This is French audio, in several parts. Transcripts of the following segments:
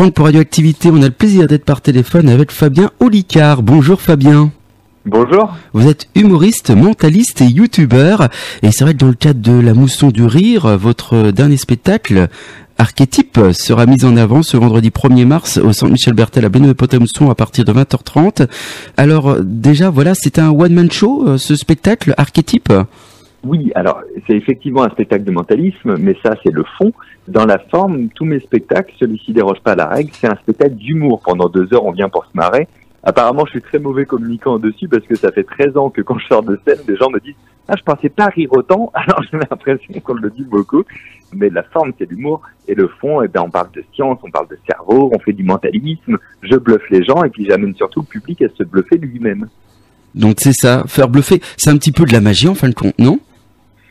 Franck pour Radioactivité, on a le plaisir d'être par téléphone avec Fabien Olicard. Bonjour Fabien. Bonjour. Vous êtes humoriste, mentaliste et youtubeur. Et c'est vrai que dans le cadre de La Mousson du Rire, votre dernier spectacle, Archétype, sera mis en avant ce vendredi 1er mars au centre Michel Bertel à Bléneuf-Pont-à-Mousson à partir de 20h30. Alors déjà, voilà, c'est un one-man show, ce spectacle, Archétype ? Oui, alors c'est effectivement un spectacle de mentalisme, mais ça c'est le fond. Dans la forme, tous mes spectacles, celui-ci déroge pas à la règle, c'est un spectacle d'humour. Pendant 2 heures, on vient pour se marrer. Apparemment, je suis très mauvais communicant dessus parce que ça fait 13 ans que quand je sors de scène, des gens me disent « Ah, je pensais pas rire autant », alors j'ai l'impression qu'on le dit beaucoup. Mais la forme, c'est l'humour, et le fond, eh ben, on parle de science, on parle de cerveau, on fait du mentalisme, je bluffe les gens, et puis j'amène surtout le public à se bluffer lui-même. Donc c'est ça, faire bluffer, c'est un petit peu de la magie en fin de compte, non ?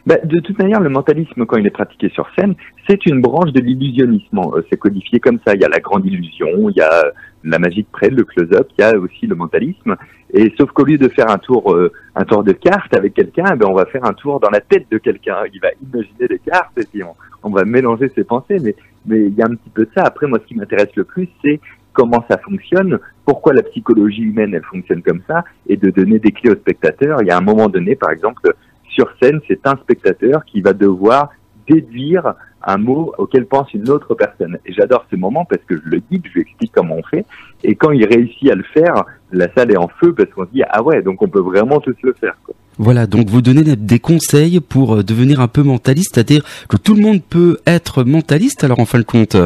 De toute manière, le mentalisme, quand il est pratiqué sur scène, c'est une branche de l'illusionnisme. C'est codifié comme ça. Il y a la grande illusion, il y a la magie de près, le close-up, il y a aussi le mentalisme. Et sauf qu'au lieu de faire un tour de cartes avec quelqu'un, on va faire un tour dans la tête de quelqu'un. Il va imaginer des cartes et puis on va mélanger ses pensées. Mais il y a un petit peu de ça. Après, moi, ce qui m'intéresse le plus, c'est comment ça fonctionne, pourquoi la psychologie humaine, elle fonctionne comme ça, et de donner des clés aux spectateurs. Il y a un moment donné, par exemple, sur scène, c'est un spectateur qui va devoir déduire un mot auquel pense une autre personne. Et j'adore ce moment parce que je le guide, je lui explique comment on fait. Et quand il réussit à le faire, la salle est en feu parce qu'on se dit « Ah ouais, donc on peut vraiment tous le faire ». Voilà, donc vous donnez des conseils pour devenir un peu mentaliste, c'est-à-dire que tout le monde peut être mentaliste alors en fin de compte.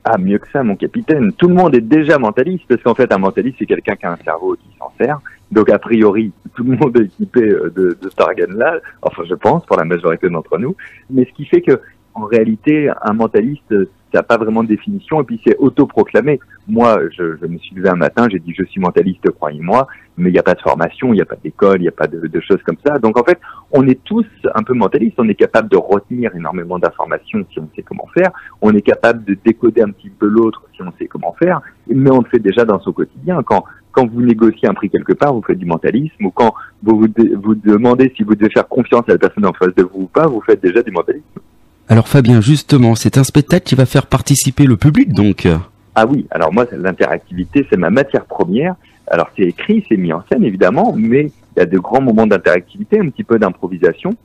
Ah, mieux que ça, mon capitaine. Tout le monde est déjà mentaliste, parce qu'en fait, un mentaliste, c'est quelqu'un qui a un cerveau et qui s'en sert. Donc, a priori, tout le monde est équipé de cet organe-là. Enfin, je pense, pour la majorité d'entre nous. Mais ce qui fait que, en réalité, un mentaliste, ça n'a pas vraiment de définition, et puis c'est autoproclamé. Moi, je me suis levé un matin, j'ai dit je suis mentaliste, croyez-moi, mais il n'y a pas de formation, il n'y a pas d'école, il n'y a pas de choses comme ça. Donc en fait, on est tous un peu mentalistes, on est capable de retenir énormément d'informations si on sait comment faire, on est capable de décoder un petit peu l'autre si on sait comment faire, mais on le fait déjà dans son quotidien. Quand vous négociez un prix quelque part, vous faites du mentalisme, ou quand vous demandez si vous devez faire confiance à la personne en face de vous ou pas, vous faites déjà du mentalisme. Alors Fabien, justement, c'est un spectacle qui va faire participer le public, donc. Ah oui, alors moi, l'interactivité, c'est ma matière première. Alors c'est écrit, c'est mis en scène, évidemment, mais il y a de grands moments d'interactivité, un petit peu d'improvisation.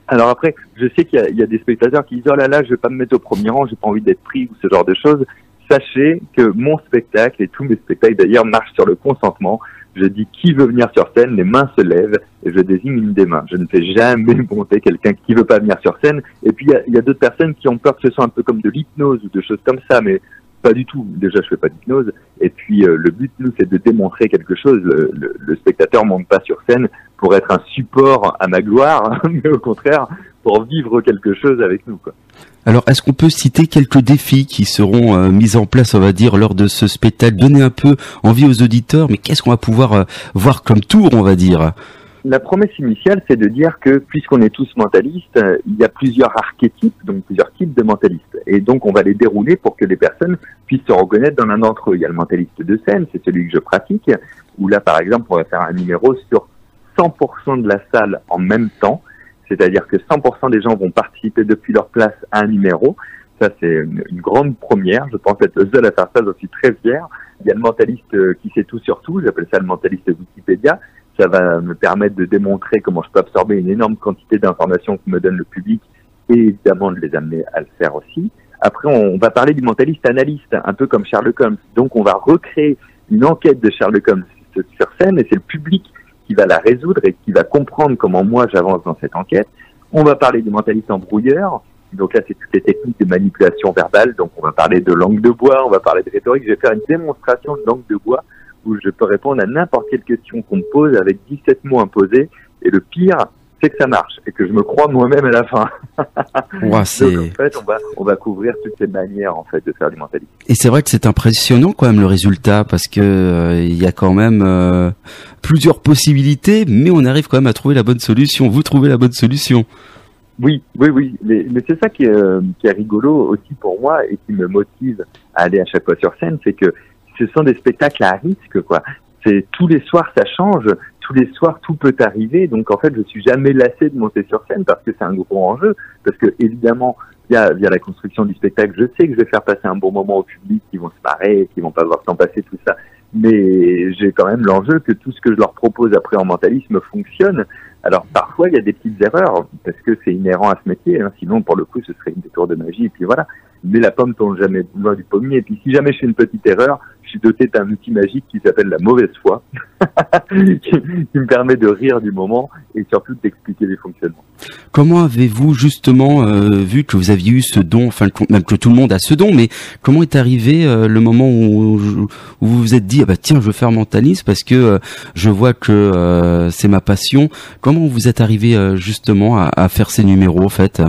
Alors après, je sais qu'il y a des spectateurs qui disent « Oh là là, je vais pas me mettre au premier rang, j'ai pas envie d'être pris » ou ce genre de choses. Sachez que mon spectacle, et tous mes spectacles d'ailleurs, marchent sur le consentement. Je dis qui veut venir sur scène, les mains se lèvent et je désigne une des mains. Je ne fais jamais monter quelqu'un qui veut pas venir sur scène. Et puis il y a d'autres personnes qui ont peur que ce soit un peu comme de l'hypnose ou de choses comme ça, mais pas du tout. Déjà, je fais pas d'hypnose. Et puis le but, nous, c'est de démontrer quelque chose. Le spectateur monte pas sur scène pour être un support à ma gloire, mais au contraire pour vivre quelque chose avec nous, quoi. Alors, est-ce qu'on peut citer quelques défis qui seront mis en place, on va dire, lors de ce spectacle, donner un peu envie aux auditeurs, mais qu'est-ce qu'on va pouvoir voir comme tour, on va dire ? La promesse initiale, c'est de dire que, puisqu'on est tous mentalistes, il y a plusieurs archétypes, donc plusieurs types de mentalistes. Et donc, on va les dérouler pour que les personnes puissent se reconnaître dans l'un d'entre eux. Il y a le mentaliste de scène, c'est celui que je pratique, où là, par exemple, on va faire un numéro sur 100% de la salle en même temps. C'est-à-dire que 100% des gens vont participer depuis leur place à un numéro. Ça, c'est une grande première. Je pense être le seul à faire ça, j'en suis très fier. Il y a le mentaliste qui sait tout sur tout. J'appelle ça le mentaliste Wikipédia. Ça va me permettre de démontrer comment je peux absorber une énorme quantité d'informations que me donne le public et évidemment de les amener à le faire aussi. Après, on va parler du mentaliste analyste, un peu comme Sherlock Holmes. Donc, on va recréer une enquête de Sherlock Holmes sur scène et c'est le public qui va la résoudre et qui va comprendre comment moi j'avance dans cette enquête. On va parler du mentaliste embrouilleur. Donc là, c'est toutes les techniques de manipulation verbale. Donc on va parler de langue de bois, on va parler de rhétorique. Je vais faire une démonstration de langue de bois où je peux répondre à n'importe quelle question qu'on me pose avec 17 mots imposés. Et le pire, c'est que ça marche et que je me crois moi-même à la fin. Ouais, Donc en fait, on va couvrir toutes ces manières en fait de faire du mentalisme. Et c'est vrai que c'est impressionnant quand même le résultat parce que il y a quand même plusieurs possibilités, mais on arrive quand même à trouver la bonne solution. Vous trouvez la bonne solution. Oui. Mais c'est ça qui est rigolo aussi pour moi et qui me motive à aller à chaque fois sur scène, c'est que ce sont des spectacles à risque, quoi. C'est tous les soirs ça change, tous les soirs tout peut arriver, donc en fait je suis jamais lassé de monter sur scène parce que c'est un gros enjeu, parce que évidemment via la construction du spectacle, je sais que je vais faire passer un bon moment au public, qui vont se marrer, qui vont pas voir le temps passer, tout ça. Mais j'ai quand même l'enjeu que tout ce que je leur propose après en mentalisme fonctionne. Alors parfois il y a des petites erreurs parce que c'est inhérent à ce métier, hein. Sinon pour le coup ce serait une détour de magie et puis voilà. Mais la pomme tombe jamais loin du pommier. Et puis si jamais je fais une petite erreur, je suis doté d'un outil magique qui s'appelle la mauvaise foi, qui me permet de rire du moment et surtout d'expliquer les fonctionnements. Comment avez-vous justement vu que vous aviez eu ce don, enfin même que tout le monde a ce don, mais comment est arrivé le moment où vous vous êtes dit ah bah tiens je veux faire mentaliste parce que je vois que c'est ma passion. Comment vous êtes arrivé justement à faire ces numéros en fait?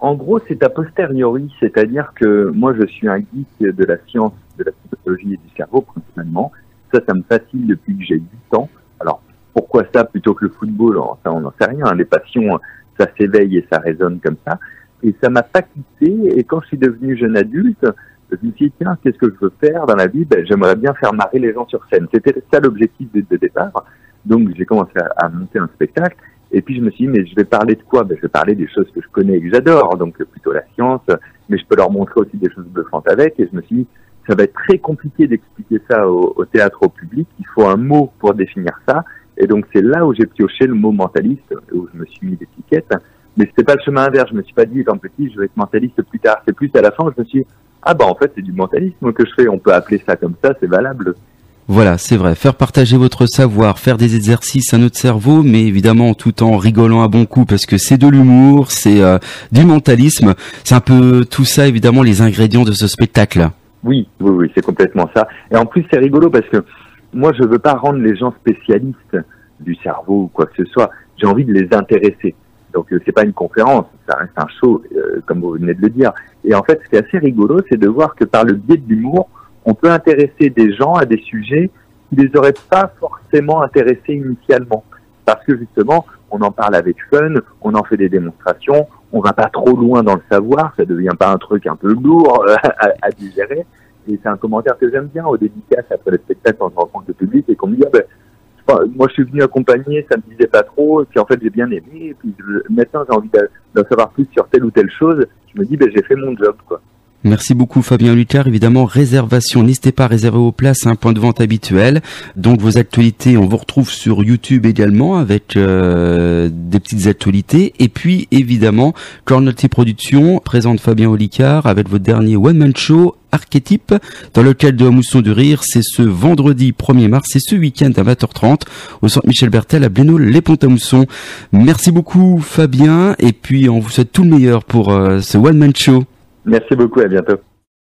En gros, c'est a posteriori, c'est-à-dire que moi, je suis un geek de la science, de la psychologie et du cerveau, principalement. Ça me fascine depuis que j'ai 8 ans. Alors, pourquoi ça plutôt que le football? Alors, ça, on n'en sait rien. Les passions, ça s'éveille et ça résonne comme ça. Et ça m'a pas quitté. Et quand je suis devenu jeune adulte, je me suis dit, tiens, qu'est-ce que je veux faire dans la vie? J'aimerais bien faire marrer les gens sur scène. C'était ça l'objectif de départ. Donc, j'ai commencé à monter un spectacle. Et puis je me suis dit, mais je vais parler de quoi? Je vais parler des choses que je connais et que j'adore, donc plutôt la science, mais je peux leur montrer aussi des choses bluffantes avec. Et je me suis dit, ça va être très compliqué d'expliquer ça au théâtre, au public. Il faut un mot pour définir ça. Et donc c'est là où j'ai pioché le mot mentaliste, où je me suis mis l'étiquette. Mais c'était pas le chemin inverse. Je me suis pas dit, étant petit, je vais être mentaliste plus tard. C'est plus à la fin où je me suis dit, ah bah en fait c'est du mentalisme que je fais. On peut appeler ça comme ça, c'est valable. Voilà, c'est vrai. Faire partager votre savoir, faire des exercices à notre cerveau, mais évidemment tout en rigolant à bon coup parce que c'est de l'humour, c'est du mentalisme. C'est un peu tout ça, évidemment, les ingrédients de ce spectacle. Oui, c'est complètement ça. Et en plus, c'est rigolo parce que moi, je veux pas rendre les gens spécialistes du cerveau ou quoi que ce soit. J'ai envie de les intéresser. Donc, c'est pas une conférence, ça reste un show, comme vous venez de le dire. Et en fait, ce qui est assez rigolo, c'est de voir que par le biais de l'humour, on peut intéresser des gens à des sujets qui les auraient pas forcément intéressés initialement. Parce que justement, on en parle avec fun, on en fait des démonstrations, on va pas trop loin dans le savoir, ça devient pas un truc un peu lourd à digérer. Et c'est un commentaire que j'aime bien au dédicace après le spectacle quand je rencontre le public et qu'on me dit moi je suis venu accompagner, ça me disait pas trop, et puis en fait j'ai bien aimé, et puis maintenant j'ai envie d'en savoir plus sur telle ou telle chose, je me dis j'ai fait mon job quoi. Merci beaucoup Fabien Lucard. Évidemment, réservation, n'hésitez pas à réserver vos places à un point de vente habituel. Donc vos actualités, on vous retrouve sur YouTube également avec des petites actualités. Et puis évidemment, Cornolty Productions présente Fabien Olicard avec votre dernier one-man show Archétype dans le cadre de la Mousson du Rire. C'est ce vendredi 1er mars, c'est ce week-end à 20h30 au centre Michel Bertel à Blénaud-les-Ponts-à-Mousson. Merci beaucoup Fabien et puis on vous souhaite tout le meilleur pour ce one-man show. Merci beaucoup, à bientôt.